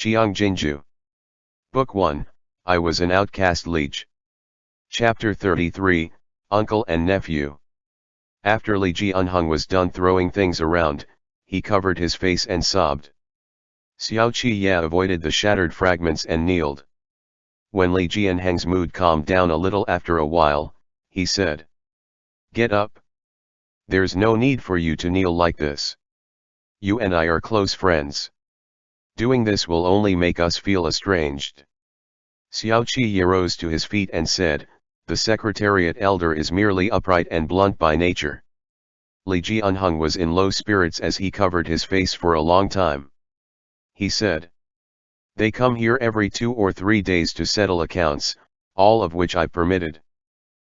Qiang Jin Jiu. Book 1, I Was an Outcast Liege. Chapter 33, Uncle and Nephew. After Li Jihung was done throwing things around, he covered his face and sobbed. Xiao Qiye avoided the shattered fragments and kneeled. When Li Jihung's mood calmed down a little after a while, he said, "Get up. There's no need for you to kneel like this. You and I are close friends. Doing this will only make us feel estranged." Xiao Qiye rose to his feet and said, "The Secretariat Elder is merely upright and blunt by nature." Li Jihung was in low spirits as he covered his face for a long time. He said, "They come here every 2 or 3 days to settle accounts, all of which I've permitted.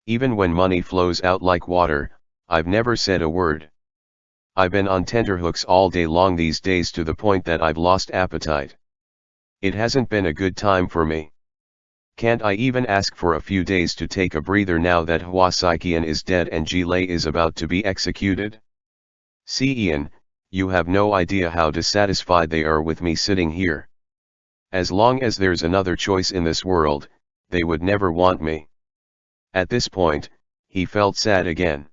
Even when money flows out like water, I've never said a word. I've been on tenterhooks all day long these days to the point that I've lost appetite. It hasn't been a good time for me. Can't I even ask for a few days to take a breather now that Huasaiqian is dead and Gilelay is about to be executed? See, Ian, you have no idea how dissatisfied they are with me sitting here. As long as there's another choice in this world, they would never want me." At this point, he felt sad again.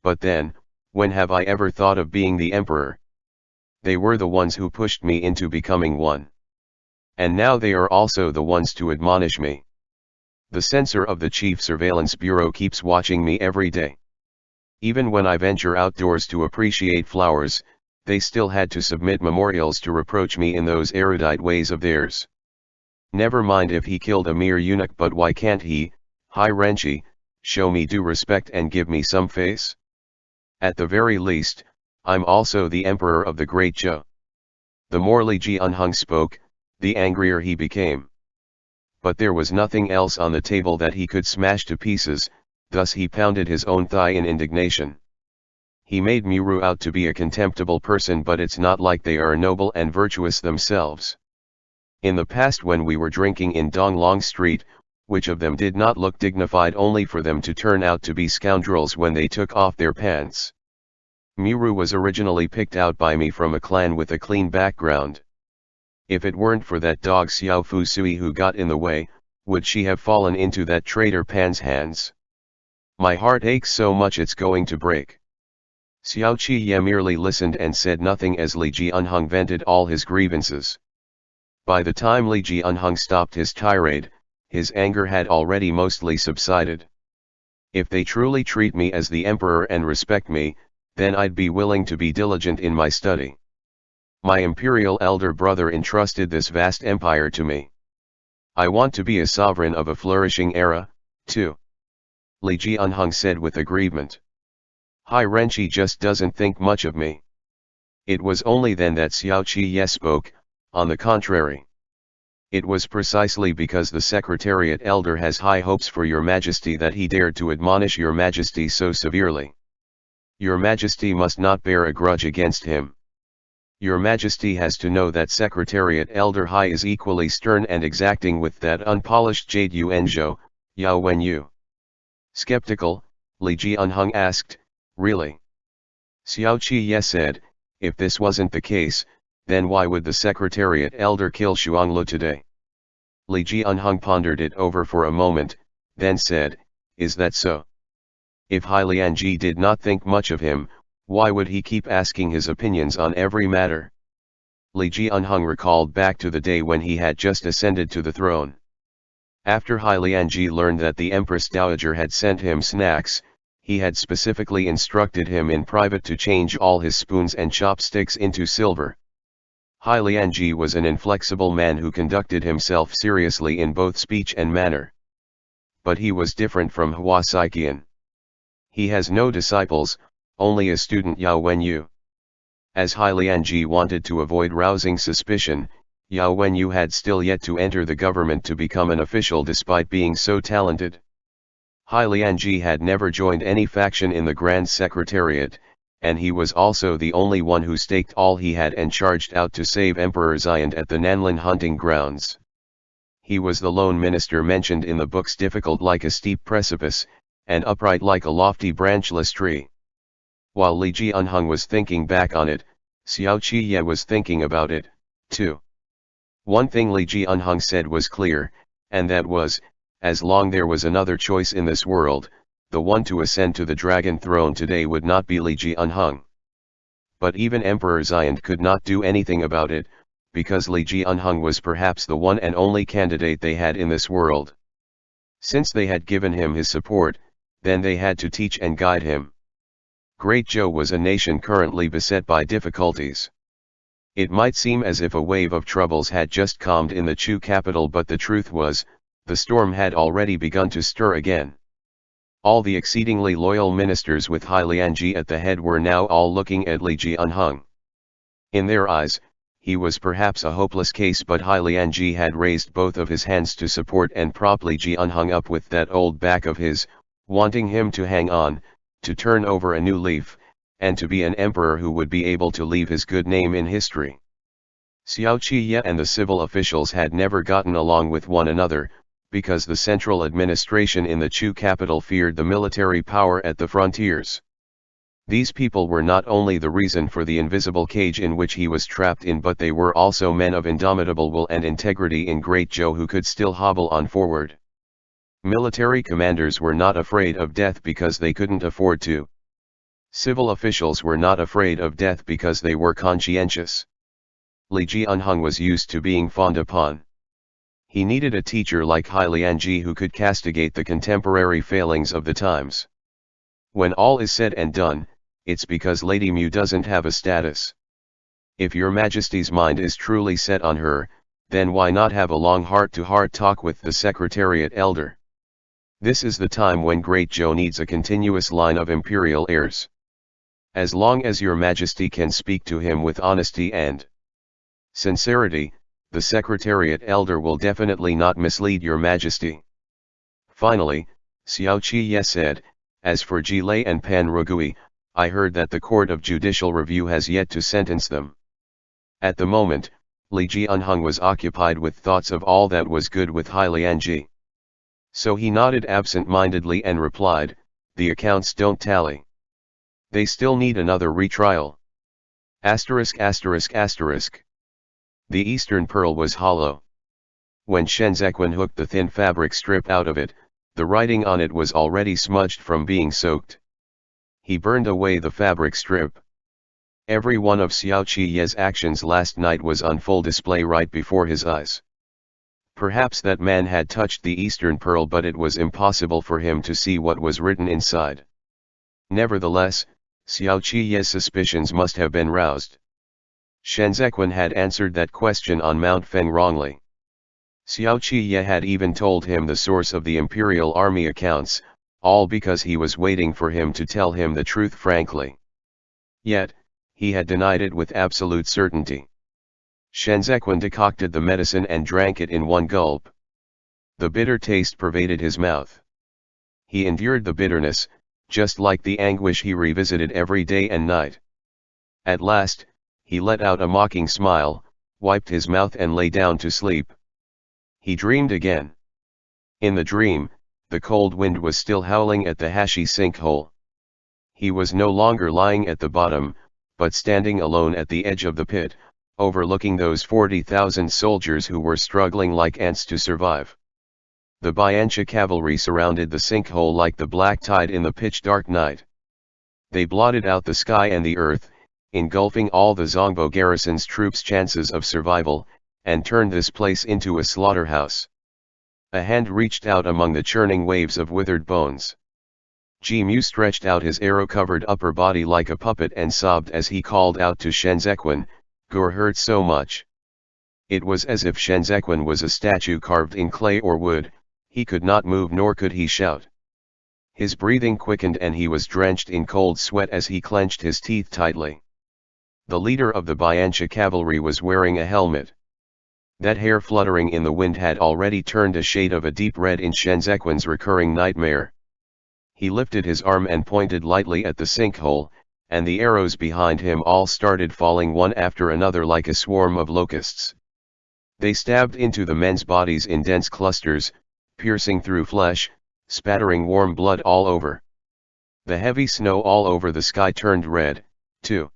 "But then, when have I ever thought of being the emperor? They were the ones who pushed me into becoming one. And now they are also the ones to admonish me. The censor of the Chief Surveillance Bureau keeps watching me every day. Even when I venture outdoors to appreciate flowers, they still had to submit memorials to reproach me in those erudite ways of theirs. Never mind if he killed a mere eunuch, but why can't he, Hai Renchi, show me due respect and give me some face? At the very least, I'm also the emperor of the Great Zhou." The more Li Jihung spoke, the angrier he became. But there was nothing else on the table that he could smash to pieces, thus he pounded his own thigh in indignation. He made Muru out to be a contemptible person, but it's not like they are noble and virtuous themselves. In the past, when we were drinking in Donglong Street, which of them did not look dignified only for them to turn out to be scoundrels when they took off their pants? Muru was originally picked out by me from a clan with a clean background. If it weren't for that dog Xiao Fusui who got in the way, would she have fallen into that traitor Pan's hands? My heart aches so much it's going to break." Xiao Qiye merely listened and said nothing as Li Jihung vented all his grievances. By the time Li Jihung stopped his tirade, his anger had already mostly subsided. "If they truly treat me as the emperor and respect me, then I'd be willing to be diligent in my study. My imperial elder brother entrusted this vast empire to me. I want to be a sovereign of a flourishing era, too," Li Jihung said with aggrievement. "Hai Renchi just doesn't think much of me." It was only then that Xiao Qiye spoke. "On the contrary. It was precisely because the Secretariat Elder has high hopes for your Majesty that he dared to admonish your Majesty so severely. Your Majesty must not bear a grudge against him. Your Majesty has to know that Secretariat Elder Hai is equally stern and exacting with that unpolished jade Yuanzhou, Yao Wenyu." Skeptical, Li Jihung asked, "Really?" Xiao Qiye said, "If this wasn't the case, then why would the Secretariat Elder kill Shuanglu today?" Li Jihung pondered it over for a moment, then said, "Is that so? If Hai Lianji did not think much of him, why would he keep asking his opinions on every matter?" Li Jihung recalled back to the day when he had just ascended to the throne. After Hai Lianji learned that the Empress Dowager had sent him snacks, he had specifically instructed him in private to change all his spoons and chopsticks into silver. Hai Lianji was an inflexible man who conducted himself seriously in both speech and manner. But he was different from Huasaiqian. He has no disciples, only a student Yao Wenyu. As Hai Lianji wanted to avoid rousing suspicion, Yao Wenyu had still yet to enter the government to become an official despite being so talented. Hai Lianji had never joined any faction in the Grand Secretariat, and he was also the only one who staked all he had and charged out to save Emperor Xiand at the Nanlin hunting grounds. He was the lone minister mentioned in the books, difficult like a steep precipice, and upright like a lofty branchless tree. While Li Jihung was thinking back on it, Xiao Qiye was thinking about it, too. One thing Li Jihung said was clear, and that was, as long there was another choice in this world, the one to ascend to the dragon throne today would not be Li Jihung. But even Emperor Xian could not do anything about it, because Li Jihung was perhaps the one and only candidate they had in this world. Since they had given him his support, then they had to teach and guide him. Great Zhou was a nation currently beset by difficulties. It might seem as if a wave of troubles had just calmed in the Chu capital, but the truth was, the storm had already begun to stir again. All the exceedingly loyal ministers with Hai Lianji at the head were now all looking at Li Jihung. In their eyes, he was perhaps a hopeless case, but Hai Lianji had raised both of his hands to support and prop Li Jihung up with that old back of his, wanting him to hang on, to turn over a new leaf, and to be an emperor who would be able to leave his good name in history. Xiao Qiye and the civil officials had never gotten along with one another, because the central administration in the Chu capital feared the military power at the frontiers. These people were not only the reason for the invisible cage in which he was trapped in, but they were also men of indomitable will and integrity in Great Zhou who could still hobble on forward. Military commanders were not afraid of death because they couldn't afford to. Civil officials were not afraid of death because they were conscientious. Li Jihung was used to being fawned upon. He needed a teacher like Hai Lianji who could castigate the contemporary failings of the times. When all is said and done, it's because Lady Mu doesn't have a status. If your Majesty's mind is truly set on her, then why not have a long heart-to-heart talk with the Secretariat Elder? This is the time when Great Zhou needs a continuous line of imperial heirs. As long as your Majesty can speak to him with honesty and sincerity, the Secretariat Elder will definitely not mislead your Majesty. Finally, Xiao Qiye said, as for Gilelay and Pan Rugui, I heard that the Court of Judicial Review has yet to sentence them. At the moment, Li Jihung was occupied with thoughts of all that was good with Hai Lianji. So he nodded absent-mindedly and replied, the accounts don't tally. They still need another retrial. Asterisk asterisk asterisk. The eastern pearl was hollow. When Shen Zequan hooked the thin fabric strip out of it, the writing on it was already smudged from being soaked. He burned away the fabric strip. Every one of Xiao Qiye's actions last night was on full display right before his eyes. Perhaps that man had touched the eastern pearl, but it was impossible for him to see what was written inside. Nevertheless, Xiao Qiye's suspicions must have been roused. Shen Zequan had answered that question on Mount Feng wrongly. Xiao Qiye had even told him the source of the imperial army accounts, all because he was waiting for him to tell him the truth frankly. Yet, he had denied it with absolute certainty. Shen Zequan decocted the medicine and drank it in one gulp. The bitter taste pervaded his mouth. He endured the bitterness, just like the anguish he revisited every day and night. At last, he let out a mocking smile, wiped his mouth and lay down to sleep. He dreamed again. In the dream, the cold wind was still howling at the Hashi sinkhole. He was no longer lying at the bottom, but standing alone at the edge of the pit, overlooking those 40,000 soldiers who were struggling like ants to survive. The Bianchi cavalry surrounded the sinkhole like the black tide in the pitch-dark night. They blotted out the sky and the earth, engulfing all the Zongbo garrison's troops' chances of survival, and turned this place into a slaughterhouse. A hand reached out among the churning waves of withered bones. Ji Mu stretched out his arrow-covered upper body like a puppet and sobbed as he called out to Shen Zequan, "Gore hurt so much." It was as if Shen Zequan was a statue carved in clay or wood. He could not move nor could he shout. His breathing quickened and he was drenched in cold sweat as he clenched his teeth tightly. The leader of the Bianchi cavalry was wearing a helmet. That hair fluttering in the wind had already turned a shade of a deep red in Shen Zequan's recurring nightmare. He lifted his arm and pointed lightly at the sinkhole, and the arrows behind him all started falling one after another like a swarm of locusts. They stabbed into the men's bodies in dense clusters, piercing through flesh, spattering warm blood all over. The heavy snow all over the sky turned red, too.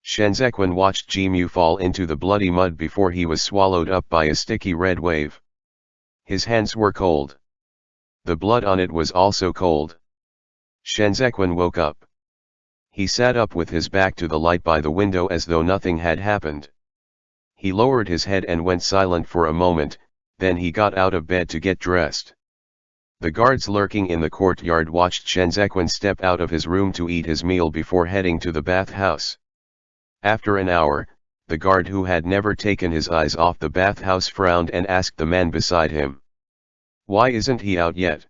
Shenzequan watched Jimu fall into the bloody mud before he was swallowed up by a sticky red wave. His hands were cold. The blood on it was also cold. Shenzequan woke up. He sat up with his back to the light by the window as though nothing had happened. He lowered his head and went silent for a moment, then he got out of bed to get dressed. The guards lurking in the courtyard watched Shenzequan step out of his room to eat his meal before heading to the bathhouse. After an hour, the guard who had never taken his eyes off the bathhouse frowned and asked the man beside him, "Why isn't he out yet?"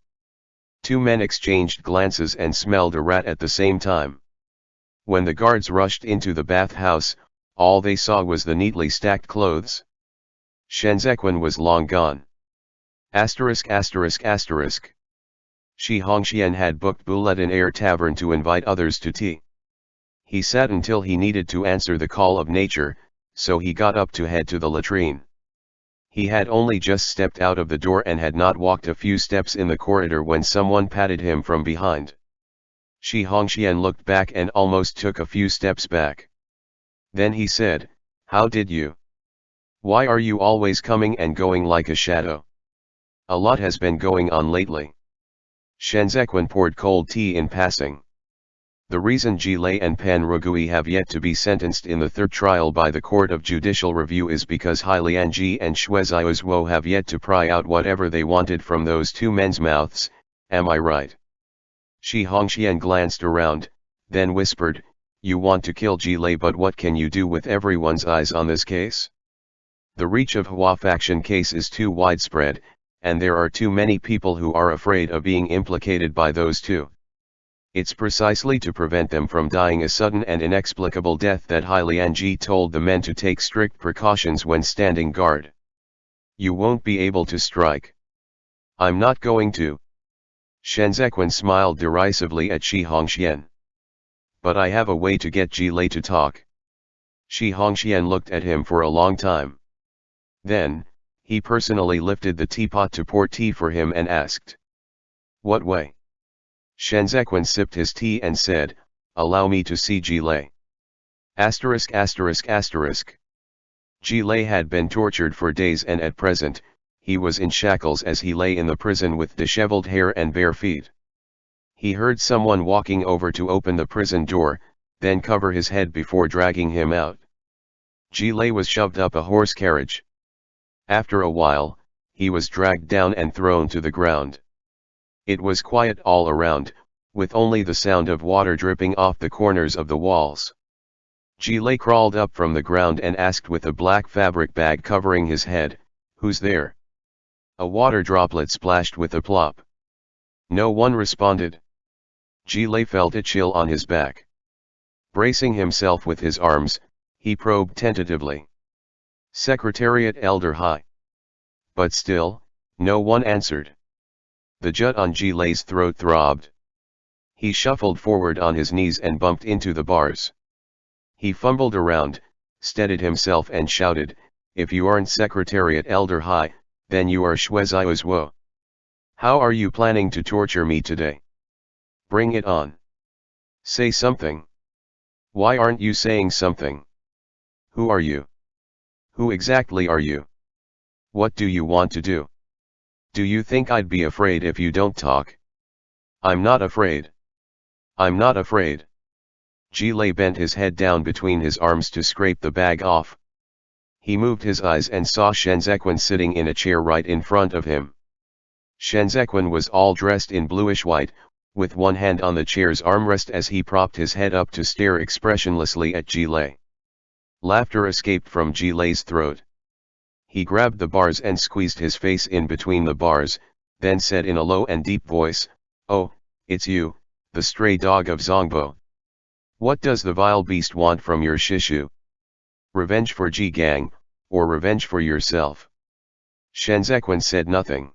Two men exchanged glances and smelled a rat at the same time. When the guards rushed into the bathhouse, all they saw was the neatly stacked clothes. Shenzequan was long gone. Asterisk asterisk asterisk. Shi Hongxian had booked Bulletin Air Tavern to invite others to tea. He sat until he needed to answer the call of nature, so he got up to head to the latrine. He had only just stepped out of the door and had not walked a few steps in the corridor when someone patted him from behind. Shi Hongxian looked back and almost took a few steps back. Then he said, "How did you? Why are you always coming and going like a shadow? A lot has been going on lately." Shenzequan poured cold tea in passing. The reason Gilelay and Pan Rugui have yet to be sentenced in the third trial by the Court of Judicial Review is because Hai Lianji and Shui Ziaozuo have yet to pry out whatever they wanted from those two men's mouths, am I right? Shi Hongxian glanced around, then whispered, "You want to kill Gilelay, but what can you do with everyone's eyes on this case? The reach of Hua faction case is too widespread, and there are too many people who are afraid of being implicated by those two. It's precisely to prevent them from dying a sudden and inexplicable death that Hai Lianji told the men to take strict precautions when standing guard. You won't be able to strike." "I'm not going to." Shenzequan smiled derisively at Shi Hongxian. "But I have a way to get Gilelay to talk." Shi Hongxian looked at him for a long time. Then, he personally lifted the teapot to pour tea for him and asked, "What way?" Shenzequan sipped his tea and said, "Allow me to see Gilelay." Asterisk asterisk asterisk. Gilelay had been tortured for days and at present, he was in shackles as he lay in the prison with disheveled hair and bare feet. He heard someone walking over to open the prison door, then cover his head before dragging him out. Gilelay was shoved up a horse carriage. After a while, he was dragged down and thrown to the ground. It was quiet all around, with only the sound of water dripping off the corners of the walls. Gilelay crawled up from the ground and asked with a black fabric bag covering his head, "Who's there?" A water droplet splashed with a plop. No one responded. Gilelay felt a chill on his back. Bracing himself with his arms, he probed tentatively. "Secretariat Elder Hai." But still, no one answered. The jut on Gilelay's throat throbbed. He shuffled forward on his knees and bumped into the bars. He fumbled around, steadied himself and shouted, "If you aren't Secretariat Elder Hai, then you are Shui Ziaozuo. How are you planning to torture me today? Bring it on. Say something. Why aren't you saying something? Who are you? Who exactly are you? What do you want to do? Do you think I'd be afraid if you don't talk? I'm not afraid. I'm not afraid." Gilelay bent his head down between his arms to scrape the bag off. He moved his eyes and saw Shenzequan sitting in a chair right in front of him. Shenzequan was all dressed in bluish white, with one hand on the chair's armrest as he propped his head up to stare expressionlessly at Gilelay. Laughter escaped from Gilay's throat. He grabbed the bars and squeezed his face in between the bars, then said in a low and deep voice, "Oh, it's you, the stray dog of Zongbo. What does the vile beast want from your shishu? Revenge for Ji Gang, or revenge for yourself?" Shenzequan said nothing.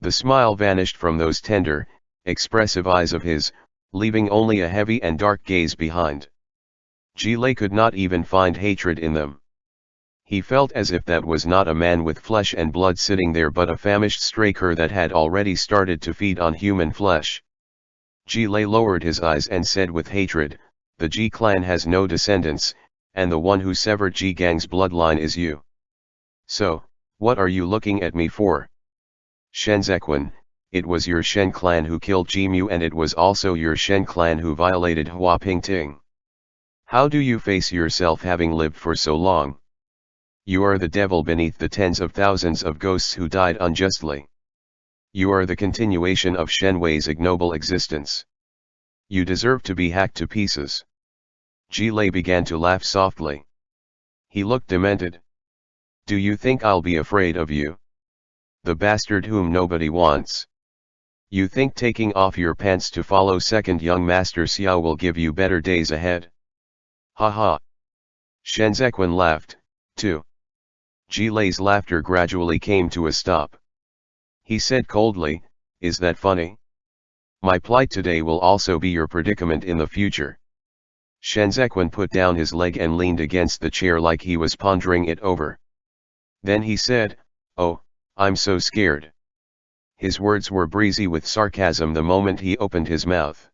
The smile vanished from those tender, expressive eyes of his, leaving only a heavy and dark gaze behind. Gilelay could not even find hatred in them. He felt as if that was not a man with flesh and blood sitting there but a famished stray cur that had already started to feed on human flesh. Gilelay lowered his eyes and said with hatred, "The Ji clan has no descendants, and the one who severed Ji Gang's bloodline is you. So, what are you looking at me for? Shenzequan, it was your Shen clan who killed Jimu, and it was also your Shen clan who violated Hua Pingting. How do you face yourself having lived for so long? You are the devil beneath the tens of thousands of ghosts who died unjustly. You are the continuation of Shen Wei's ignoble existence. You deserve to be hacked to pieces. Gilei began to laugh softly. He looked demented. Do you think I'll be afraid of you? The bastard whom nobody wants. You think taking off your pants to follow second young master Xiao will give you better days ahead? Ha ha. Shenzequan laughed, too. Gilei's laughter gradually came to a stop. He said coldly, is that funny? My plight today will also be your predicament in the future. Shenzequan put down his leg and leaned against the chair like he was pondering it over. Then he said, oh, I'm so scared. His words were breezy with sarcasm the moment he opened his mouth.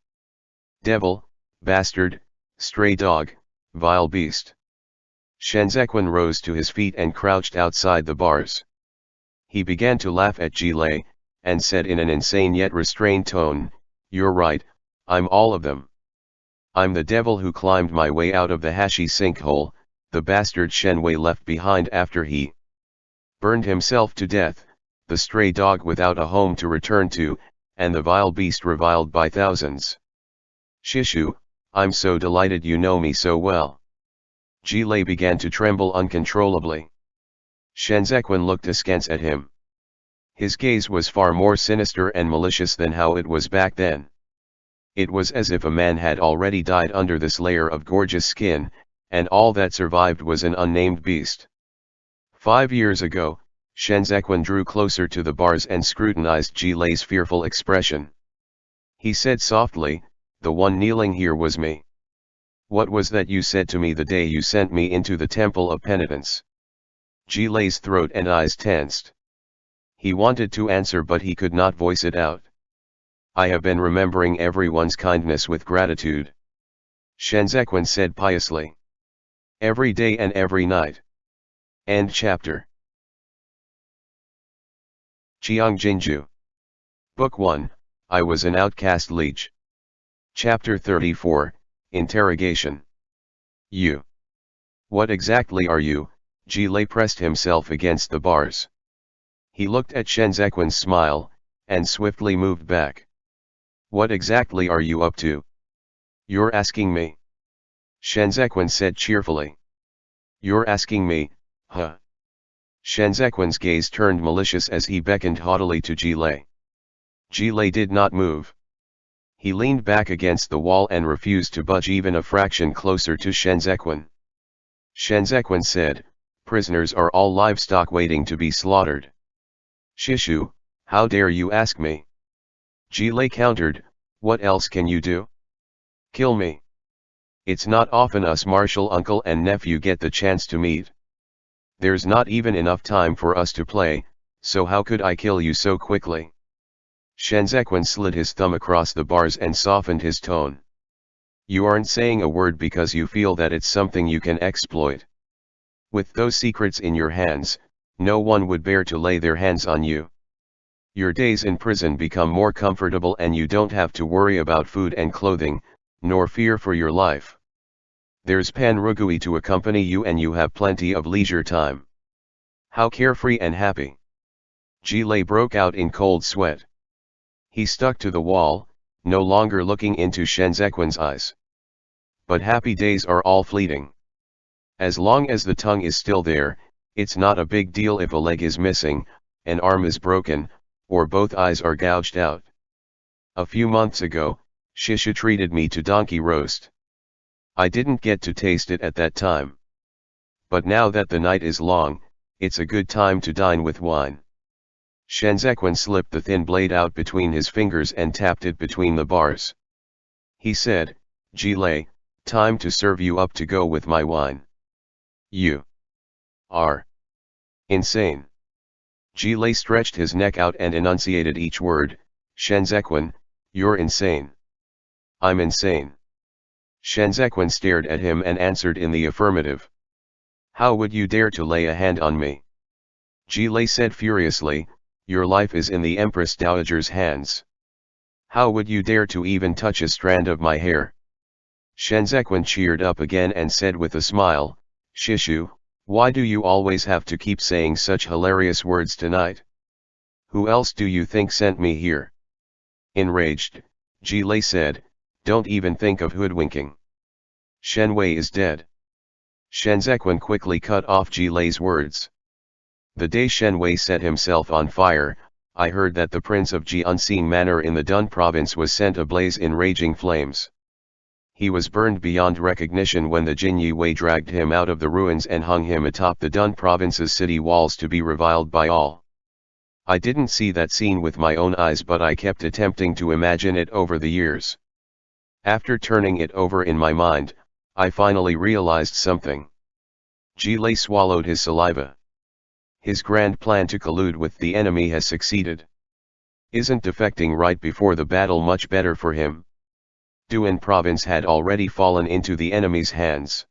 Devil, bastard, stray dog, vile beast. Shenzequan rose to his feet and crouched outside the bars. He began to laugh at Gilei, and said in an insane yet restrained tone, you're right, I'm all of them. I'm the devil who climbed my way out of the Hashi sinkhole, the bastard Shen Wei left behind after he burned himself to death, the stray dog without a home to return to, and the vile beast reviled by thousands. Shishu, I'm so delighted you know me so well. Gilei began to tremble uncontrollably. Shenzequan looked askance at him. His gaze was far more sinister and malicious than how it was back then. It was as if a man had already died under this layer of gorgeous skin, and all that survived was an unnamed beast. 5 years ago, Shenzequan drew closer to the bars and scrutinized Gilei's fearful expression. He said softly, the one kneeling here was me. What was that you said to me the day you sent me into the temple of penitence? Gilei's throat and eyes tensed. He wanted to answer but he could not voice it out. I have been remembering everyone's kindness with gratitude. Shenzequan said piously. Every day and every night. End chapter. Qiang Jin Jiu. Book 1, I was an outcast Liege. Chapter 34, Interrogation. You. What exactly are you? Gilei pressed himself against the bars. He looked at Shenzequan's smile, and swiftly moved back. What exactly are you up to? You're asking me. Shenzequan said cheerfully. You're asking me, huh? Shenzequan's gaze turned malicious as he beckoned haughtily to Gilei. Gilei did not move. He leaned back against the wall and refused to budge even a fraction closer to Shenzequan. Shenzequan said, prisoners are all livestock waiting to be slaughtered. Shishu, how dare you ask me? Gilei countered, what else can you do? Kill me. It's not often us martial uncle and nephew get the chance to meet. There's not even enough time for us to play, so how could I kill you so quickly? Shenzequan slid his thumb across the bars and softened his tone. You aren't saying a word because you feel that it's something you can exploit. With those secrets in your hands, no one would bear to lay their hands on you. Your days in prison become more comfortable and you don't have to worry about food and clothing, nor fear for your life. There's Pan Rugui to accompany you and you have plenty of leisure time. How carefree and happy. Gilei broke out in cold sweat. He stuck to the wall, no longer looking into Shenzequan's eyes. But happy days are all fleeting. As long as the tongue is still there, it's not a big deal if a leg is missing, an arm is broken, or both eyes are gouged out. A few months ago, Shishu treated me to donkey roast. I didn't get to taste it at that time. But now that the night is long, it's a good time to dine with wine. Shenzequan slipped the thin blade out between his fingers and tapped it between the bars. He said, Gilei, time to serve you up to go with my wine. You are insane. Gilei stretched his neck out and enunciated each word, Shenzequan, you're insane. I'm insane. Shen Zequin stared at him and answered in the affirmative. How would you dare to lay a hand on me? Gilelay said furiously, your life is in the Empress Dowager's hands. How would you dare to even touch a strand of my hair? Shen Zequin cheered up again and said with a smile, Shishu, why do you always have to keep saying such hilarious words tonight? Who else do you think sent me here? Enraged, Gilelay said, don't even think of hoodwinking. Shen Wei is dead. Shen Zequin quickly cut off Gilelay's words. The day Shen Wei set himself on fire, I heard that the prince of Ji Unseen Manor in the Dun province was sent ablaze in raging flames. He was burned beyond recognition when the Jin Yue dragged him out of the ruins and hung him atop the Dun province's city walls to be reviled by all. I didn't see that scene with my own eyes, but I kept attempting to imagine it over the years. After turning it over in my mind, I finally realized something. Gilelay swallowed his saliva. His grand plan to collude with the enemy has succeeded. Isn't defecting right before the battle much better for him? Duan province had already fallen into the enemy's hands.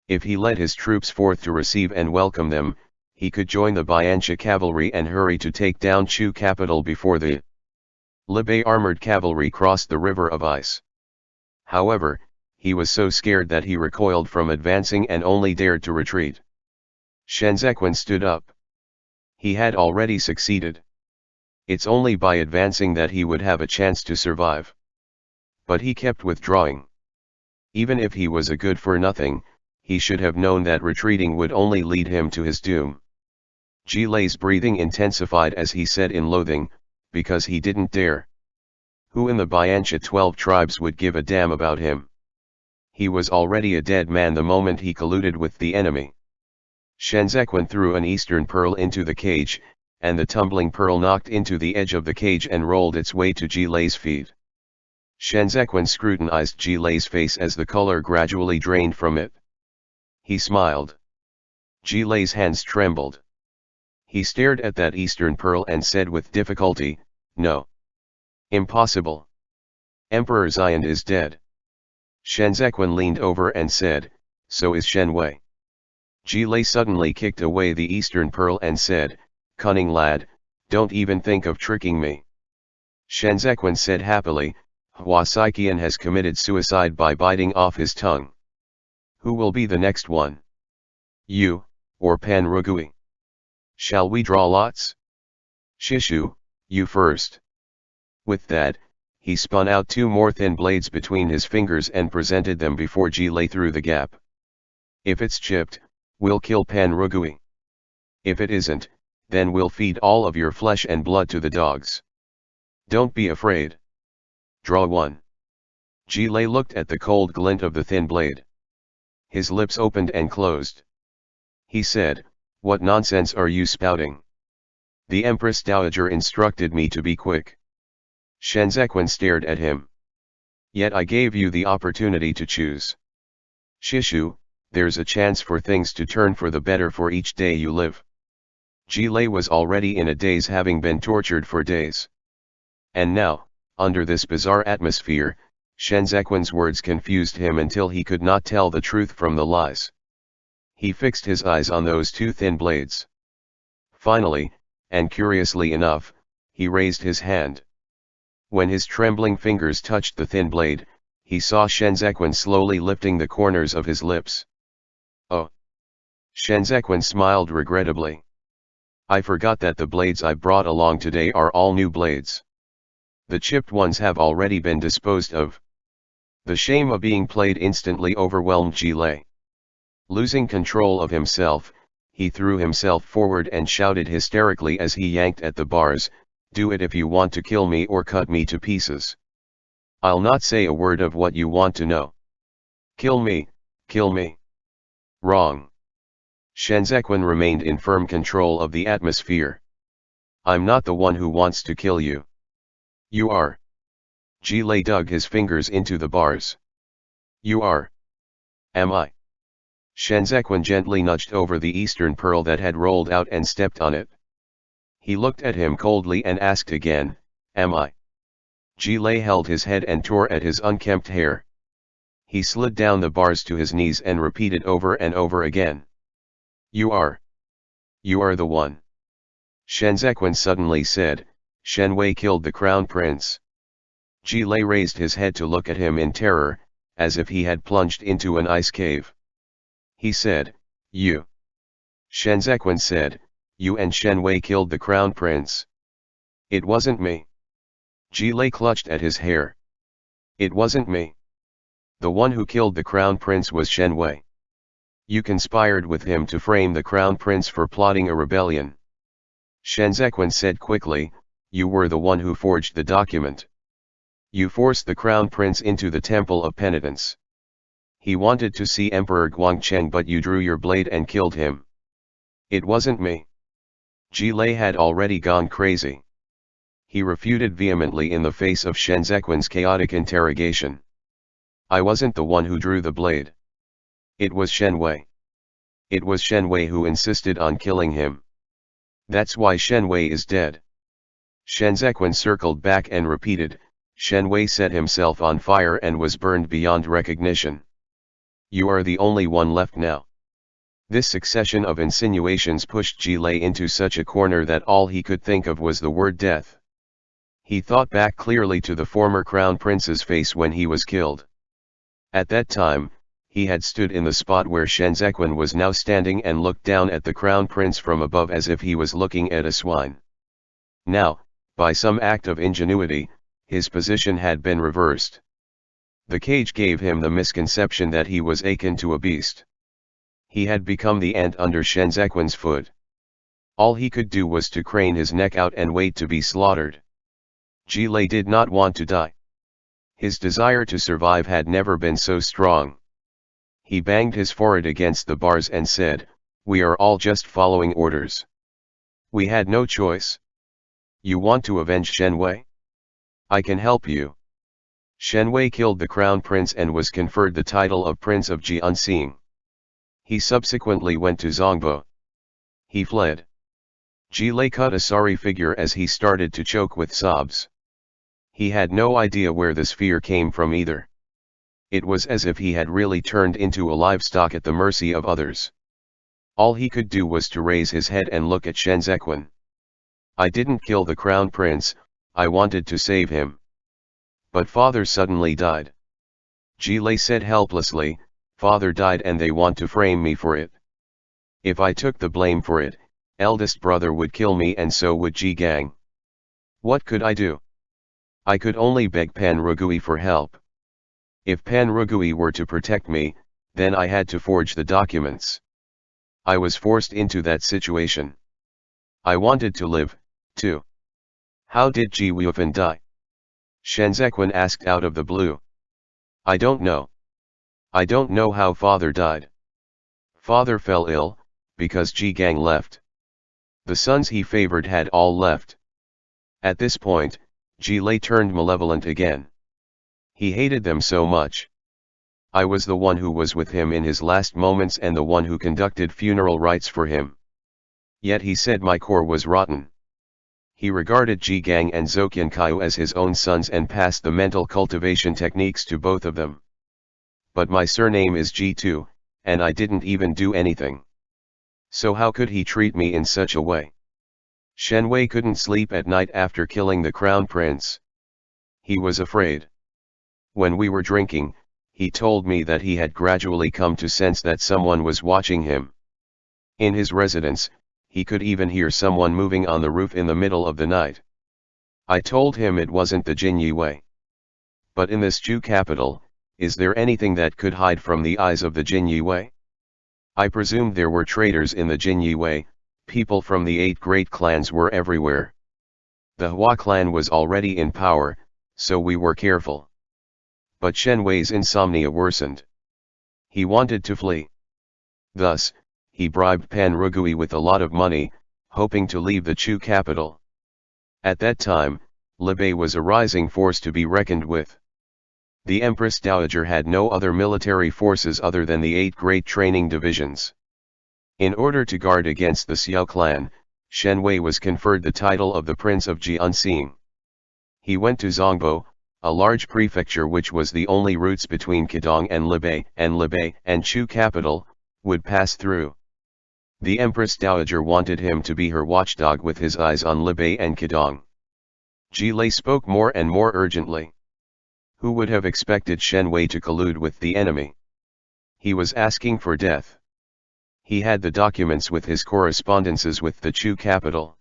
If he led his troops forth to receive and welcome them, he could join the Bianchi cavalry and hurry to take down Chu capital before the Libe armored cavalry crossed the river of ice. However, he was so scared that he recoiled from advancing and only dared to retreat. Shen Zequin stood up. He had already succeeded. It's only by advancing that he would have a chance to survive. But he kept withdrawing. Even if he was a good-for-nothing, he should have known that retreating would only lead him to his doom. Gilelay's breathing intensified as he said in loathing, because he didn't dare. Who in the Bianchi 12 tribes would give a damn about him? He was already a dead man the moment he colluded with the enemy. Shen Zequin threw an eastern pearl into the cage, and the tumbling pearl knocked into the edge of the cage and rolled its way to Gilelay's feet. Shen Zequin scrutinized Gilelay's face as the color gradually drained from it. He smiled. Gilelay's hands trembled. He stared at that eastern pearl and said with difficulty, no. Impossible. Emperor Xian is dead. Shen Zequin leaned over and said, so is Shen Wei. Gilelay suddenly kicked away the eastern pearl and said, cunning lad, don't even think of tricking me. Shen Zequin said happily, Hua Saiqian has committed suicide by biting off his tongue. Who will be the next one? You, or Pan Rugui? Shall we draw lots? Shishu, you first. With that, he spun out two more thin blades between his fingers and presented them before Gilelay through the gap. If it's chipped, we'll kill Pan Rugui. If it isn't, then we'll feed all of your flesh and blood to the dogs. Don't be afraid. Draw one. Gilelay looked at the cold glint of the thin blade. His lips opened and closed. He said, what nonsense are you spouting? The Empress Dowager instructed me to be quick. Shen Zequin stared at him. Yet I gave you the opportunity to choose. Shishu, there's a chance for things to turn for the better for each day you live. Gilelay was already in a daze, having been tortured for days. And now, under this bizarre atmosphere, Shen Zequin's words confused him until he could not tell the truth from the lies. He fixed his eyes on those two thin blades. Finally, and curiously enough, he raised his hand. When his trembling fingers touched the thin blade, he saw Shen Zequin slowly lifting the corners of his lips. Oh! Shen Zequin smiled regrettably. I forgot that the blades I brought along today are all new blades. The chipped ones have already been disposed of. The shame of being played instantly overwhelmed Gilelay. Losing control of himself, he threw himself forward and shouted hysterically as he yanked at the bars, do it if you want to kill me or cut me to pieces. I'll not say a word of what you want to know. Kill me, kill me. Wrong. Shen Zequin remained in firm control of the atmosphere. I'm not the one who wants to kill you. You are. Gilelay dug his fingers into the bars. You are. Am I? Shen Zequin gently nudged over the eastern pearl that had rolled out and stepped on it. He looked at him coldly and asked again, am I? Gilelay held his head and tore at his unkempt hair. He slid down the bars to his knees and repeated over and over again. You are the one. Shen Zequin suddenly said, Shen Wei killed the crown prince. Gilelay raised his head to look at him in terror, as if he had plunged into an ice cave. He said, You. Shen Zequin said, You and Shen Wei killed the crown prince. It wasn't me. Gilelay clutched at his hair. It wasn't me. The one who killed the crown prince was Shen Wei. You conspired with him to frame the crown prince for plotting a rebellion. Shen Zequin said quickly, You were the one who forged the document. You forced the crown prince into the temple of penitence. He wanted to see Emperor Guangcheng, but you drew your blade and killed him. It wasn't me. Gilelay had already gone crazy. He refuted vehemently in the face of Shen Zequin's chaotic interrogation. I wasn't the one who drew the blade. It was Shen Wei. It was Shen Wei who insisted on killing him. That's why Shen Wei is dead. Shen Zequin circled back and repeated, Shen Wei set himself on fire and was burned beyond recognition. You are the only one left now. This succession of insinuations pushed Gilelay into such a corner that all he could think of was the word death. He thought back clearly to the former crown prince's face when he was killed. At that time, he had stood in the spot where Shen Zequin was now standing and looked down at the crown prince from above as if he was looking at a swine. Now, by some act of ingenuity, his position had been reversed. The cage gave him the misconception that he was akin to a beast. He had become the ant under Shen Zequin's foot. All he could do was to crane his neck out and wait to be slaughtered. Gilelay did not want to die. His desire to survive had never been so strong. He banged his forehead against the bars and said, We are all just following orders. We had no choice. You want to avenge Shen Wei? I can help you. Shen Wei killed the crown prince and was conferred the title of Prince of Jianxing. He subsequently went to Zhongbo. He fled. Gilelay cut a sorry figure as he started to choke with sobs. He had no idea where this fear came from either. It was as if he had really turned into a livestock at the mercy of others. All he could do was to raise his head and look at Shen Zequin. I didn't kill the crown prince, I wanted to save him. But father suddenly died. Gilelay said helplessly, Father died and they want to frame me for it. If I took the blame for it, eldest brother would kill me and so would Ji Gang. What could I do? I could only beg Pan Rugui for help. If Pan Rugui were to protect me, then I had to forge the documents. I was forced into that situation. I wanted to live, too. How did Ji Wuofan die? Shen Zequin asked out of the blue. I don't know. I don't know how father died. Father fell ill, because Ji Gang left. The sons he favored had all left. At this point, Gilelay turned malevolent again. He hated them so much. I was the one who was with him in his last moments and the one who conducted funeral rites for him. Yet he said my core was rotten. He regarded Ji Gang and Zhoqian Kaiu as his own sons and passed the mental cultivation techniques to both of them. But my surname is Ji too, and I didn't even do anything. So how could he treat me in such a way? Shen Wei couldn't sleep at night after killing the crown prince. He was afraid. When we were drinking, he told me that he had gradually come to sense that someone was watching him. In his residence, he could even hear someone moving on the roof in the middle of the night. I told him it wasn't the Jin Yue. But in this Zhu capital, is there anything that could hide from the eyes of the Jin Yue? I presumed there were traitors in the Jin Yue, people from the 8 great clans were everywhere. The Hua clan was already in power, so we were careful. But Shen Wei's insomnia worsened. He wanted to flee. Thus, he bribed Pan Rugui with a lot of money, hoping to leave the Chu capital. At that time, Liege was a rising force to be reckoned with. The Empress Dowager had no other military forces other than the 8 great training divisions. In order to guard against the Xiao clan, Shen Wei was conferred the title of the Prince of Jianxing. He went to Zhongbo, a large prefecture which was the only routes between Qidong and Libe and Chu capital, would pass through. The Empress Dowager wanted him to be her watchdog with his eyes on Libe and Qidong. Gilelay spoke more and more urgently. Who would have expected Shen Wei to collude with the enemy? He was asking for death. He had the documents with his correspondences with the Chu capital.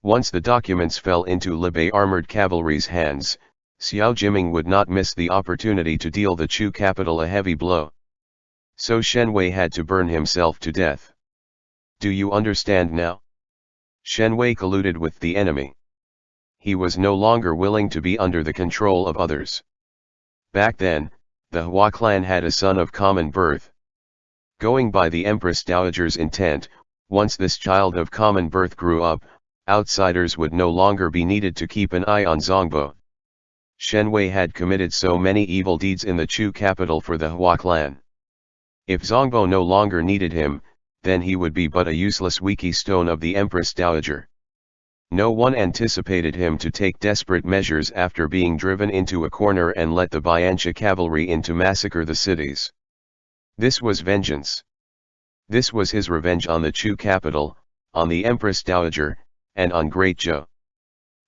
Once the documents fell into Libe armored cavalry's hands, Xiao Jiming would not miss the opportunity to deal the Chu capital a heavy blow. So Shen Wei had to burn himself to death. Do you understand now? Shen Wei colluded with the enemy. He was no longer willing to be under the control of others. Back then, the Hua clan had a son of common birth. Going by the Empress Dowager's intent, once this child of common birth grew up, outsiders would no longer be needed to keep an eye on Zongbo. Shen Wei had committed so many evil deeds in the Chu capital for the Hua clan. If Zongbo no longer needed him, then he would be but a useless weakie stone of the Empress Dowager. No one anticipated him to take desperate measures after being driven into a corner and let the Bianchi cavalry in to massacre the cities. This was vengeance. This was his revenge on the Chu capital, on the Empress Dowager, and on Great Zhou.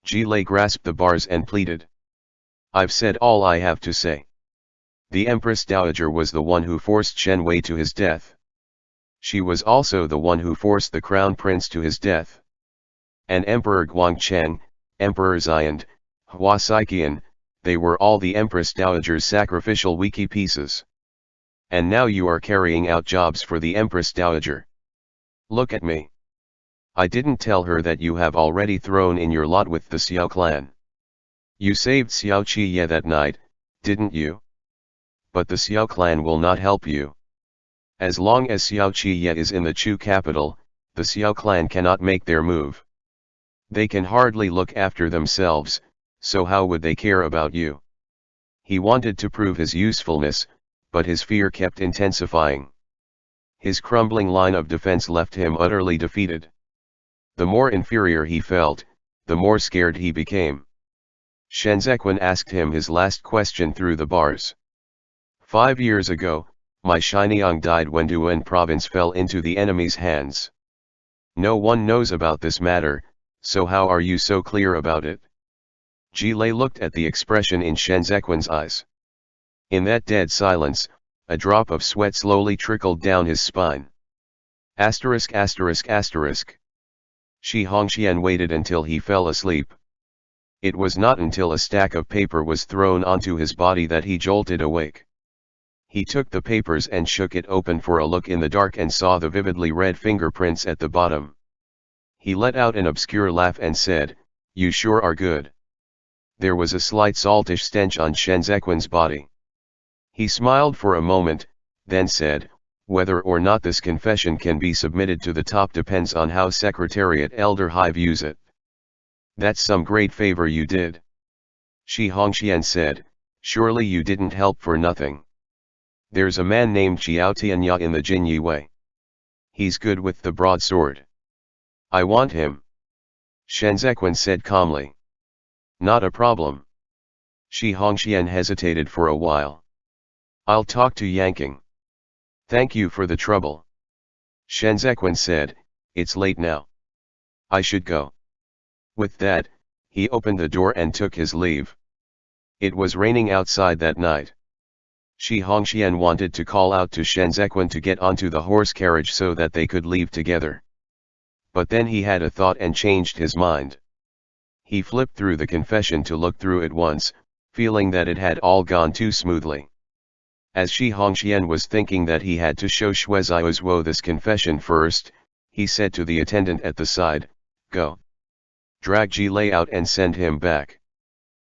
Gilelay grasped the bars and pleaded. I've said all I have to say. The Empress Dowager was the one who forced Shen Wei to his death. She was also the one who forced the Crown Prince to his death. And Emperor Guangcheng, Emperor Xiand, Hua Saiqian, they were all the Empress Dowager's sacrificial weakie pieces. And now you are carrying out jobs for the Empress Dowager. Look at me. I didn't tell her that you have already thrown in your lot with the Xiao clan. You saved Xiao Qiye that night, didn't you? But the Xiao clan will not help you. As long as Xiao Qiye is in the Chu capital, the Xiao clan cannot make their move. They can hardly look after themselves, so how would they care about you? He wanted to prove his usefulness, but his fear kept intensifying. His crumbling line of defense left him utterly defeated. The more inferior he felt, the more scared he became. Shen Zequan asked him his last question through the bars. 5 years ago, my Shinyang died when Duan province fell into the enemy's hands. No one knows about this matter, so how are you so clear about it? Gilelay looked at the expression in Shen Zequan's eyes. In that dead silence, a drop of sweat slowly trickled down his spine. Asterisk. Shi Hongxian waited until he fell asleep. It was not until a stack of paper was thrown onto his body that he jolted awake. He took the papers and shook it open for a look in the dark and saw the vividly red fingerprints at the bottom. He let out an obscure laugh and said, "You sure are good." There was a slight saltish stench on Shen Zequan's body. He smiled for a moment, then said, "Whether or not this confession can be submitted to the top depends on how Secretariat Elder Hai views it." "That's some great favor you did." Shi Hongxian said, "Surely you didn't help for nothing. There's a man named Xiao Tianya in the Jinyi Wei. He's good with the broadsword. I want him." Shen Zequan said calmly. "Not a problem." Shi Hongxian hesitated for a while. "I'll talk to Yanqing." "Thank you for the trouble." Shen Zequan said, "It's late now. I should go." With that, he opened the door and took his leave. It was raining outside that night. Shi Hongxian wanted to call out to Shen Zequan to get onto the horse carriage so that they could leave together. But then he had a thought and changed his mind. He flipped through the confession to look through it once, feeling that it had all gone too smoothly. As Shi Hongxian was thinking that he had to show Shui Ziaozuo this confession first, he said to the attendant at the side, "Go. Drag Gilelay out and send him back."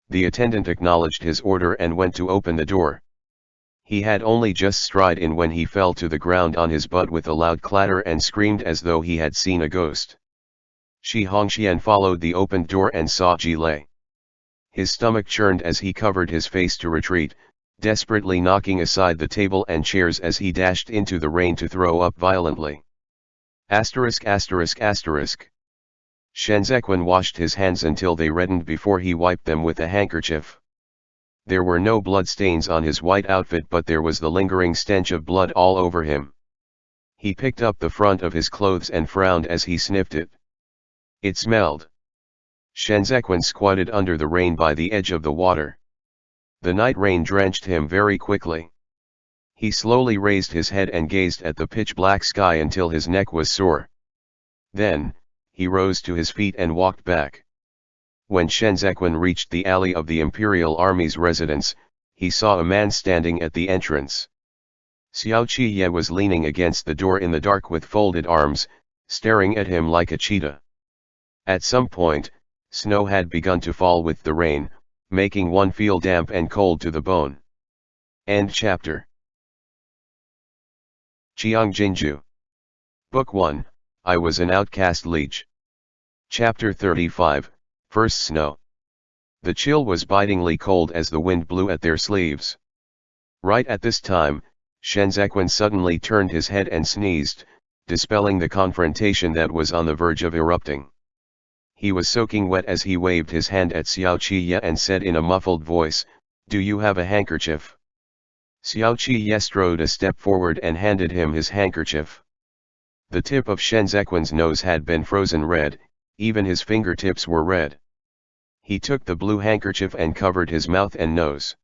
The attendant acknowledged his order and went to open the door. He had only just stride in when he fell to the ground on his butt with a loud clatter and screamed as though he had seen a ghost. Shi Hongxian followed the opened door and saw Gilelay. His stomach churned as he covered his face to retreat, desperately knocking aside the table and chairs as he dashed into the rain to throw up violently. Asterisk. Shen Zequan washed his hands until they reddened before he wiped them with a handkerchief. There were no bloodstains on his white outfit, but there was the lingering stench of blood all over him. He picked up the front of his clothes and frowned as he sniffed it. It smelled. Shenzhequan squatted under the rain by the edge of the water. The night rain drenched him very quickly. He slowly raised his head and gazed at the pitch-black sky until his neck was sore. Then, he rose to his feet and walked back. When Shenzhequan reached the alley of the Imperial Army's residence, he saw a man standing at the entrance. Xiao Qiye was leaning against the door in the dark with folded arms, staring at him like a cheetah. At some point, snow had begun to fall with the rain, making one feel damp and cold to the bone. End chapter. Qiang Jin Jiu. Book 1, I Was an Outcast Liege. Chapter 35, First Snow. The chill was bitingly cold as the wind blew at their sleeves. Right at this time, Shenzhequan suddenly turned his head and sneezed, dispelling the confrontation that was on the verge of erupting. He was soaking wet as he waved his hand at Xiao Qiye and said in a muffled voice, "Do you have a handkerchief?" Xiao Qiye strode a step forward and handed him his handkerchief. The tip of Shenzhequan's nose had been frozen red, even his fingertips were red. He took the blue handkerchief and covered his mouth and nose.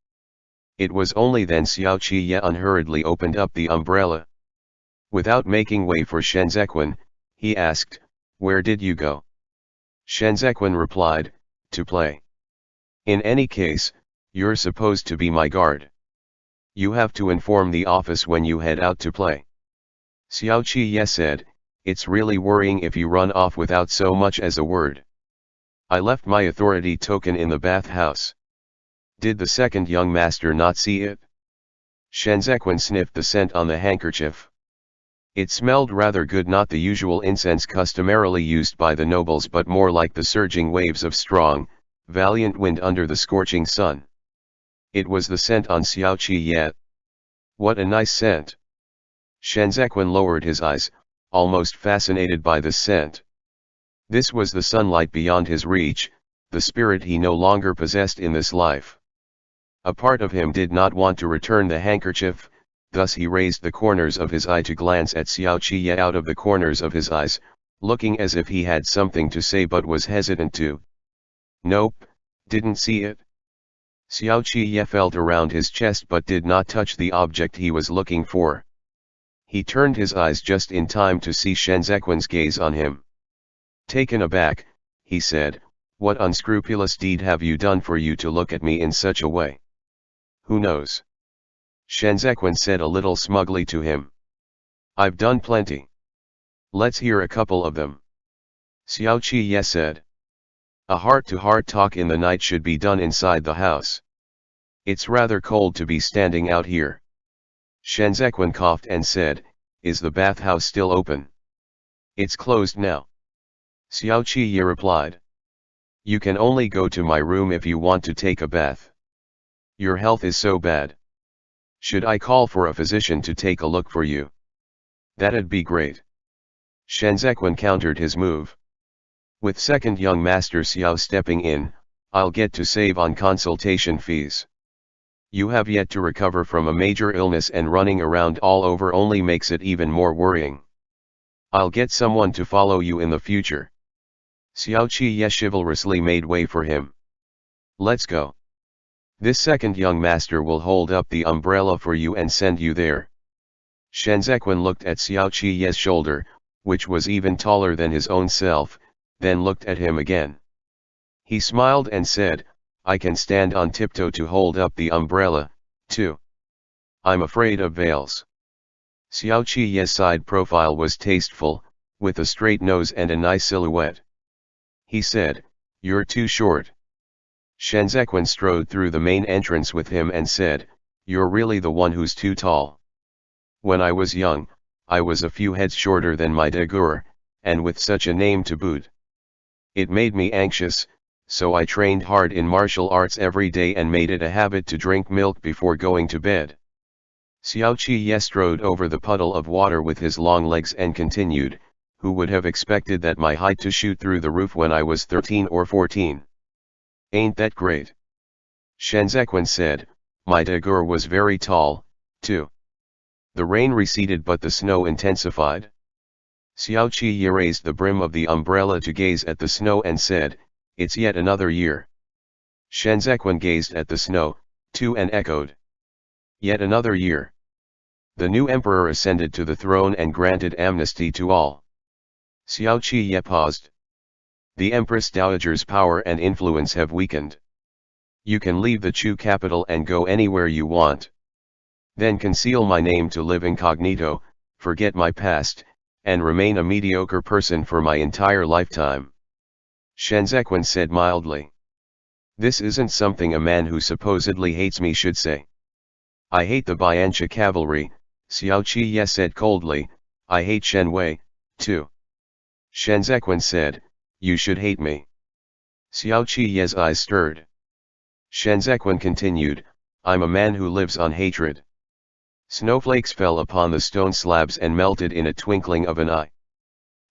It was only then Xiao Qiye unhurriedly opened up the umbrella. Without making way for Shenzhequan, he asked, "Where did you go?" Shenzhequan replied, "To play. In any case, you're supposed to be my guard. You have to inform the office when you head out to play." Xiao Qiye said, "It's really worrying if you run off without so much as a word. I left my authority token in the bathhouse. Did the second young master not see it?" Shenzhequan sniffed the scent on the handkerchief. It smelled rather good, not the usual incense customarily used by the nobles, but more like the surging waves of strong, valiant wind under the scorching sun. It was the scent on Xiao Qiye. What a nice scent! Shenzhequan lowered his eyes, almost fascinated by the scent. This was the sunlight beyond his reach, the spirit he no longer possessed in this life. A part of him did not want to return the handkerchief, thus he raised the corners of his eye to glance at Xiao Qiye out of the corners of his eyes, looking as if he had something to say but was hesitant to. "Nope, didn't see it." Xiao Qiye felt around his chest but did not touch the object he was looking for. He turned his eyes just in time to see Shenzhequan's gaze on him. Taken aback, he said, "What unscrupulous deed have you done for you to look at me in such a way?" "Who knows?" Shenzhequan said a little smugly to him. "I've done plenty. Let's hear a couple of them." Xiao Qiye said. "A heart-to-heart talk in the night should be done inside the house. It's rather cold to be standing out here." Shenzhequan coughed and said, "Is the bathhouse still open?" "It's closed now." Xiao Qiye replied. "You can only go to my room if you want to take a bath. Your health is so bad. Should I call for a physician to take a look for you?" "That'd be great." Shenzhequan countered his move. "With second young master Xiao stepping in, I'll get to save on consultation fees. You have yet to recover from a major illness and running around all over only makes it even more worrying. I'll get someone to follow you in the future." Xiao Qiye chivalrously made way for him. "Let's go. This second young master will hold up the umbrella for you and send you there." Shenzhequan looked at Xiao Qiye's shoulder, which was even taller than his own self, then looked at him again. He smiled and said, "I can stand on tiptoe to hold up the umbrella, too. I'm afraid of veils." Xiao Qiye's side profile was tasteful, with a straight nose and a nice silhouette. He said, "You're too short." Shenzhequan strode through the main entrance with him and said, "You're really the one who's too tall. When I was young, I was a few heads shorter than my daguerre, and with such a name to boot. It made me anxious, so I trained hard in martial arts every day and made it a habit to drink milk before going to bed." Xiao Qiye strode over the puddle of water with his long legs and continued, "Who would have expected that my height to shoot through the roof when I was 13 or 14? Ain't that great?" Shenzhen said, my daguerre was very tall, too. The rain receded but the snow intensified. Xiao Qi raised the brim of the umbrella to gaze at the snow and said, it's yet another year. Shenzhen gazed at the snow, too, and echoed, yet another year. The new emperor ascended to the throne and granted amnesty to all. Xiao Qi paused. The Empress Dowager's power and influence have weakened. You can leave the Chu capital and go anywhere you want. Then conceal my name to live incognito, forget my past, and remain a mediocre person for my entire lifetime. Shenzhen said mildly. This isn't something a man who supposedly hates me should say. I hate the Bianchi cavalry, Xiao Qi said coldly, I hate Shen Wei, too. Shenzhen said, you should hate me. Xiao Qi's eyes stirred. Shenzhen continued, I'm a man who lives on hatred. Snowflakes fell upon the stone slabs and melted in a twinkling of an eye.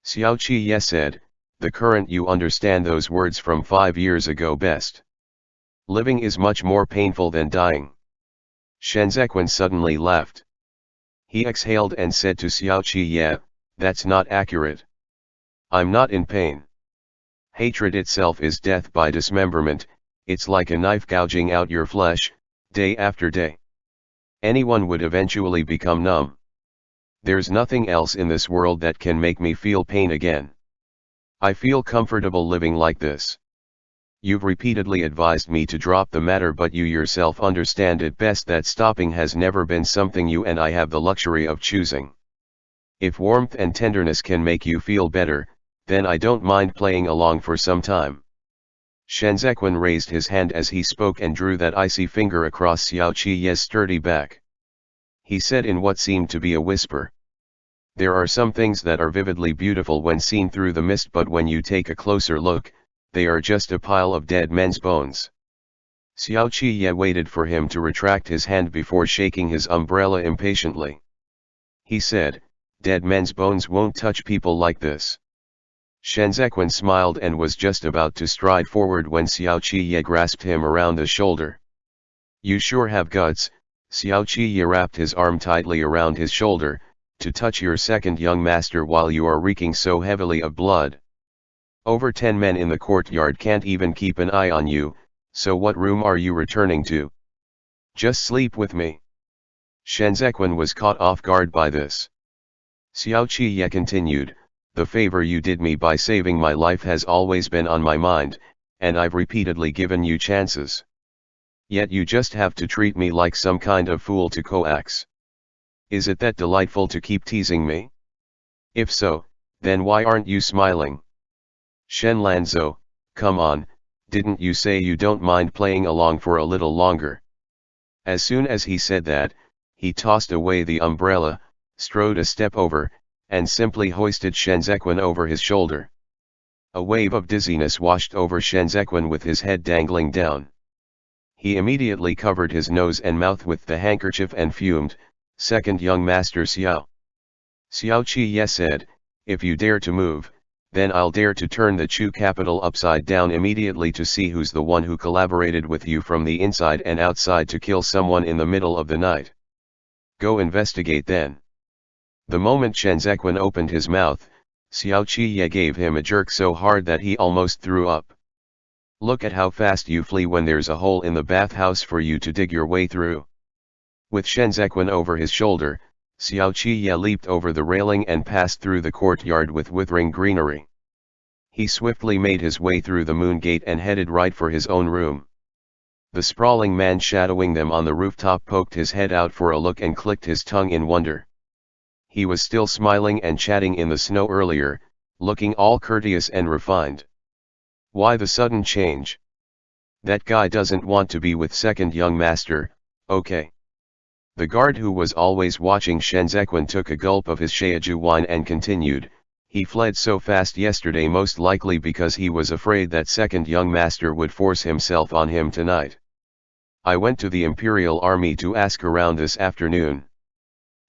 Xiao Qi said, the current you understand those words from 5 years ago best. Living is much more painful than dying. Shenzhen suddenly laughed. He exhaled and said to Xiao Qi, that's not accurate. I'm not in pain. Hatred itself is death by dismemberment, it's like a knife gouging out your flesh, day after day. Anyone would eventually become numb. There's nothing else in this world that can make me feel pain again. I feel comfortable living like this. You've repeatedly advised me to drop the matter, but you yourself understand it best that stopping has never been something you and I have the luxury of choosing. If warmth and tenderness can make you feel better, then I don't mind playing along for some time. Shenzhen raised his hand as he spoke and drew that icy finger across Xiao Qi's sturdy back. He said in what seemed to be a whisper. There are some things that are vividly beautiful when seen through the mist, but when you take a closer look, they are just a pile of dead men's bones. Xiao Qi waited for him to retract his hand before shaking his umbrella impatiently. He said, dead men's bones won't touch people like this. Shenzhen smiled and was just about to stride forward when Xiao Qi grasped him around the shoulder. You sure have guts. Xiao Qi wrapped his arm tightly around his shoulder, to touch your second young master while you are reeking so heavily of blood. Over 10 men in the courtyard can't even keep an eye on you, so what room are you returning to? Just sleep with me. Shenzhen was caught off guard by this. Xiao Qi continued, the favor you did me by saving my life has always been on my mind, and I've repeatedly given you chances. Yet you just have to treat me like some kind of fool to coax. Is it that delightful to keep teasing me? If so, then why aren't you smiling? Shen Lanzhou, come on, didn't you say you don't mind playing along for a little longer? As soon as he said that, he tossed away the umbrella, strode a step over, and simply hoisted Shenzhen over his shoulder. A wave of dizziness washed over Shenzhen with his head dangling down. He immediately covered his nose and mouth with the handkerchief and fumed, second young master Xiao. Xiao Qi said, if you dare to move, then I'll dare to turn the Chu capital upside down immediately to see who's the one who collaborated with you from the inside and outside to kill someone in the middle of the night. Go investigate then. The moment Shenzhen opened his mouth, Xiao Qi gave him a jerk so hard that he almost threw up. Look at how fast you flee when there's a hole in the bathhouse for you to dig your way through. With Shenzhen over his shoulder, Xiao Qi leaped over the railing and passed through the courtyard with withering greenery. He swiftly made his way through the moon gate and headed right for his own room. The sprawling man shadowing them on the rooftop poked his head out for a look and clicked his tongue in wonder. He was still smiling and chatting in the snow earlier, looking all courteous and refined. Why the sudden change? That guy doesn't want to be with second young master, okay. The guard who was always watching Shenzhen took a gulp of his Sheiju wine and continued, he fled so fast yesterday most likely because he was afraid that second young master would force himself on him tonight. I went to the Imperial Army to ask around this afternoon.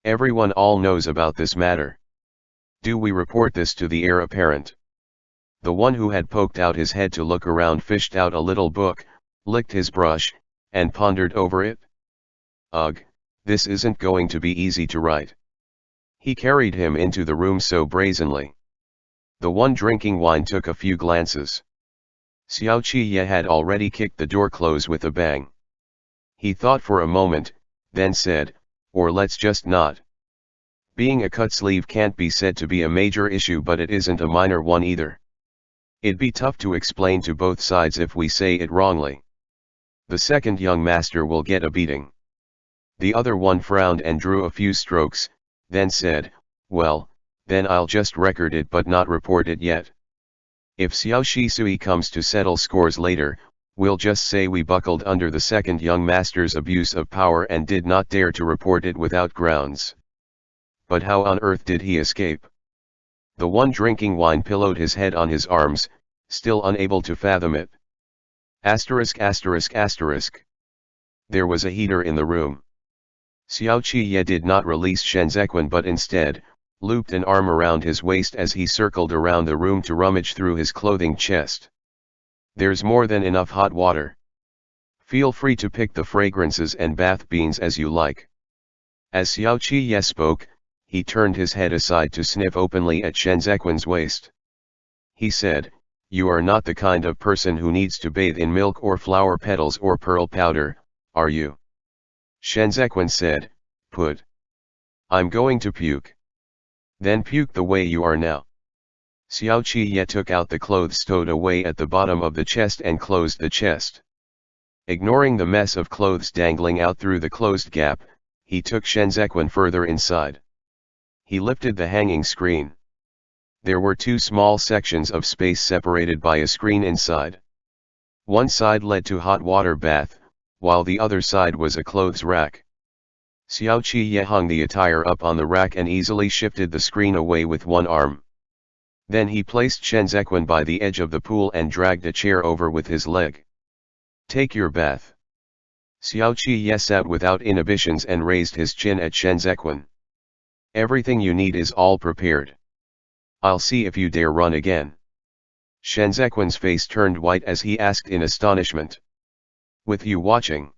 Everyone all knows about this matter. Do we report this to the heir apparent? The one who had poked out his head to look around fished out a little book, licked his brush, and pondered over it. Ugh, this isn't going to be easy to write. He carried him into the room so brazenly. The one drinking wine took a few glances. Xiao Qiye had already kicked the door close with a bang. He thought for a moment, then said, or let's just not. Being a cut sleeve can't be said to be a major issue, but it isn't a minor one either. It'd be tough to explain to both sides if we say it wrongly. The second young master will get a beating. The other one frowned and drew a few strokes, then said, well, then I'll just record it but not report it yet. If Xiao Shisui comes to settle scores later, we'll just say we buckled under the second young master's abuse of power and did not dare to report it without grounds. But how on earth did he escape? The one drinking wine pillowed his head on his arms, still unable to fathom it. Asterisk asterisk asterisk. There was a heater in the room. Xiao Qiye did not release Shenzequan but instead, looped an arm around his waist as he circled around the room to rummage through his clothing chest. There's more than enough hot water. Feel free to pick the fragrances and bath beans as you like. As Xiao Qiye spoke, he turned his head aside to sniff openly at Shenzequan's waist. He said, you are not the kind of person who needs to bathe in milk or flower petals or pearl powder, are you? Shenzequan said, put. I'm going to puke. Then puke the way you are now. Xiao Qiye took out the clothes stowed away at the bottom of the chest and closed the chest. Ignoring the mess of clothes dangling out through the closed gap, he took Shenzequan further inside. He lifted the hanging screen. There were two small sections of space separated by a screen inside. One side led to hot water bath, while the other side was a clothes rack. Xiao Qiye hung the attire up on the rack and easily shifted the screen away with one arm. Then he placed Shenzequan by the edge of the pool and dragged a chair over with his leg. Take your bath. Xiao Qiye sat without inhibitions and raised his chin at Shenzequan. Everything you need is all prepared. I'll see if you dare run again. Shenzequan's face turned white as he asked in astonishment. With you watching?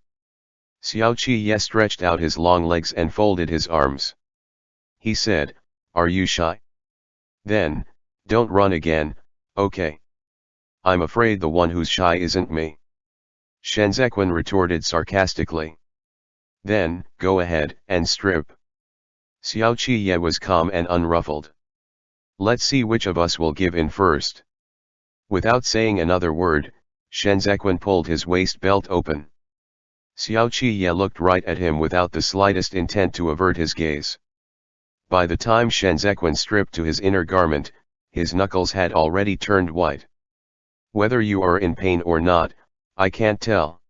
Xiao Qiye stretched out his long legs and folded his arms. He said, are you shy? Then, don't run again, okay? I'm afraid the one who's shy isn't me. Shenzequan retorted sarcastically. Then, go ahead and strip. Xiao Qiye was calm and unruffled. Let's see which of us will give in first. Without saying another word, Shenzequan pulled his waist belt open. Xiao Qiye looked right at him without the slightest intent to avert his gaze. By the time Shenzequan stripped to his inner garment, his knuckles had already turned white. Whether you are in pain or not, I can't tell.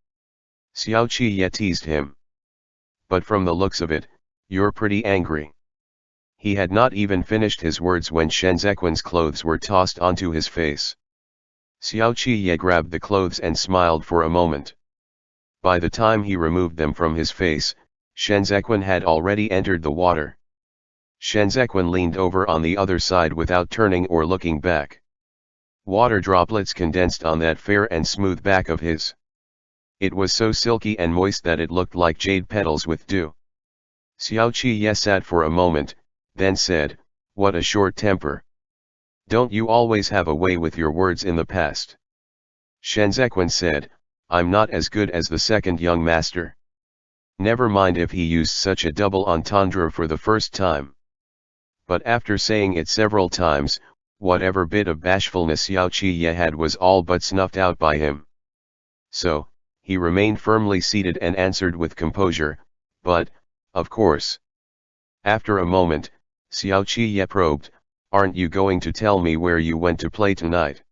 Xiao Qiye teased him. But from the looks of it, you're pretty angry. He had not even finished his words when Shenzequan's clothes were tossed onto his face. Xiao Qiye grabbed the clothes and smiled for a moment. By the time he removed them from his face, Shenzequan had already entered the water. Shenzequan leaned over on the other side without turning or looking back. Water droplets condensed on that fair and smooth back of his. It was so silky and moist that it looked like jade petals with dew. Xiao Qiye sat for a moment, then said, what a short temper. Don't you always have a way with your words in the past? Shenzequan said, I'm not as good as the second young master. Never mind if he used such a double entendre for the first time. But after saying it several times, whatever bit of bashfulness Xiao Qiye had was all but snuffed out by him. So, he remained firmly seated and answered with composure, but, of course. After a moment, Xiao Qiye probed, aren't you going to tell me where you went to play tonight?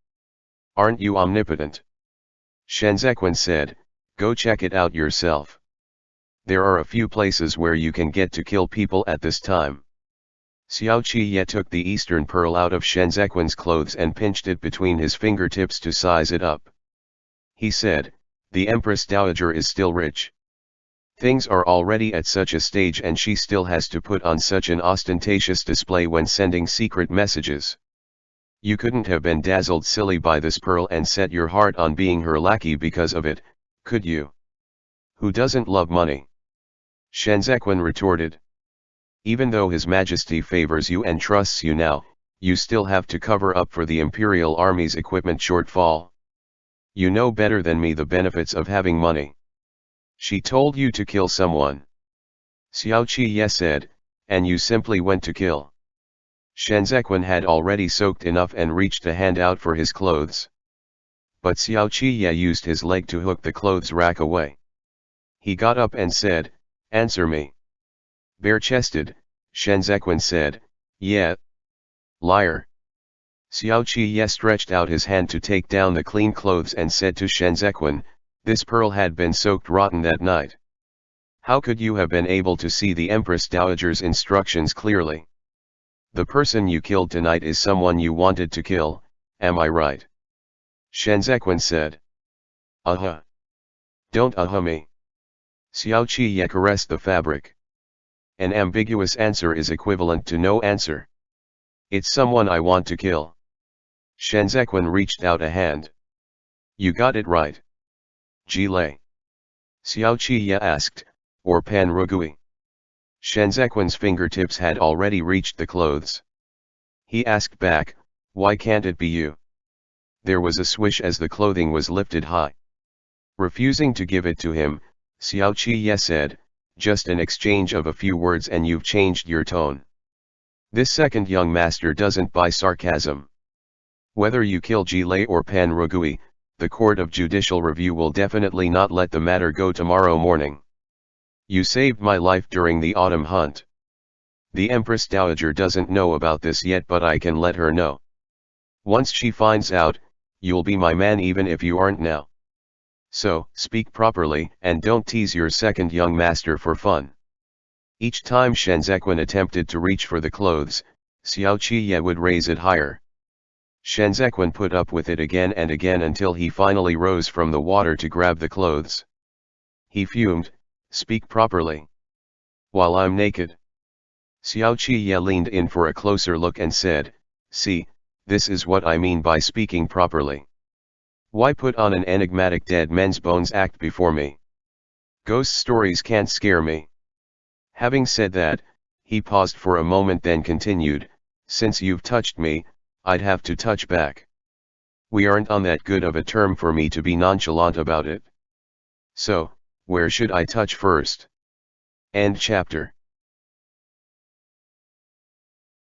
Aren't you omnipotent? Shenzequan said, go check it out yourself. There are a few places where you can get to kill people at this time. Xiao Qiye took the eastern pearl out of Shenzequan's clothes and pinched it between his fingertips to size it up. He said, the Empress Dowager is still rich. Things are already at such a stage and she still has to put on such an ostentatious display when sending secret messages. You couldn't have been dazzled silly by this pearl and set your heart on being her lackey because of it, could you? Who doesn't love money? Shenzequan retorted. Even though His Majesty favors you and trusts you now, you still have to cover up for the Imperial Army's equipment shortfall. You know better than me the benefits of having money. She told you to kill someone. Xiao Qiye said, and you simply went to kill. Shenzequan had already soaked enough and reached a hand out for his clothes. But Xiao Qiye used his leg to hook the clothes rack away. He got up and said, answer me. Bare-chested, Shenzequan said, yeah. Liar. Xiao Qiye stretched out his hand to take down the clean clothes and said to Shenzequan, this pearl had been soaked rotten that night. How could you have been able to see the Empress Dowager's instructions clearly? The person you killed tonight is someone you wanted to kill, am I right? Shenzequan said. Don't me. Xiao Qiye caressed the fabric. An ambiguous answer is equivalent to no answer. It's someone I want to kill. Shenzequan reached out a hand. You got it right. Gilelay? Xiao Qiye asked, or Pan Rugui? Shenzequan's fingertips had already reached the clothes. He asked back, why can't it be you? There was a swish as the clothing was lifted high. Refusing to give it to him, Xiao Qiye said, just an exchange of a few words and you've changed your tone. This second young master doesn't buy sarcasm. Whether you kill Gilelay or Pan Rugui, the Court of Judicial Review will definitely not let the matter go tomorrow morning. You saved my life during the autumn hunt. The Empress Dowager doesn't know about this yet, but I can let her know. Once she finds out, you'll be my man even if you aren't now. So, speak properly and don't tease your second young master for fun. Each time Shenzequan attempted to reach for the clothes, Xiao Qiye would raise it higher. Shenzequan put up with it again and again until he finally rose from the water to grab the clothes. He fumed, speak properly. While I'm naked. Xiao Qiye leaned in for a closer look and said, see, this is what I mean by speaking properly. Why put on an enigmatic dead men's bones act before me? Ghost stories can't scare me. Having said that, he paused for a moment then continued, since you've touched me, I'd have to touch back. We aren't on that good of a term for me to be nonchalant about it. So, where should I touch first? End chapter.